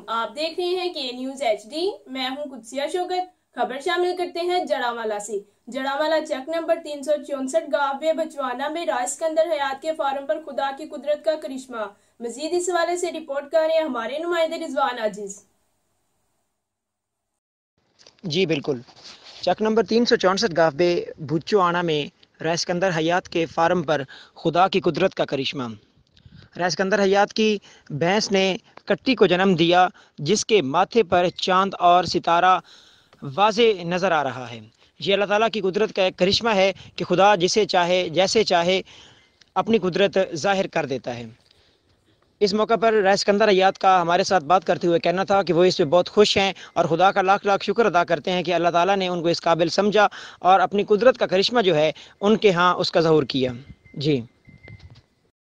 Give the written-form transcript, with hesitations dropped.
آپ دیکھ رہے ہیں کہ نیوز ایچ ڈی۔ میں ہوں قدسیہ شوکت۔ خبر شامل کرتے ہیں جڑامالہ سے۔ جڑامالہ چک نمبر 364 گاہ بچوانا میں راج اسکندر حیات کے فارم پر خدا کی قدرت کا کرشمہ۔ مزید اس حوالے سے رپورٹ کر رہے ہیں ہمارے نمائندے رضوان عاجز۔ جی بالکل، چک نمبر 364 گاہ بچوانا میں راج اسکندر حیات کے فارم پر خدا کی قدرت کا کرشمہ۔ راج اسکندر حیات کی بھینس نے کٹی کو جنم دیا، جس کے ماتھے پر چاند اور ستارہ واضح نظر آ رہا ہے۔ یہ اللہ تعالیٰ کی قدرت کا ایک کرشمہ ہے کہ خدا جسے چاہے جیسے چاہے اپنی قدرت ظاہر کر دیتا ہے۔ اس موقع پر راج اسکندر حیات کا ہمارے ساتھ بات کرتے ہوئے کہنا تھا کہ وہ اس پہ بہت خوش ہیں اور خدا کا لاکھ لاکھ شکر ادا کرتے ہیں کہ اللہ تعالیٰ نے ان کو اس قابل سمجھا اور اپنی قدرت کا کرشمہ جو ہے ان کے ہاں اس کا ظہور کیا۔ جی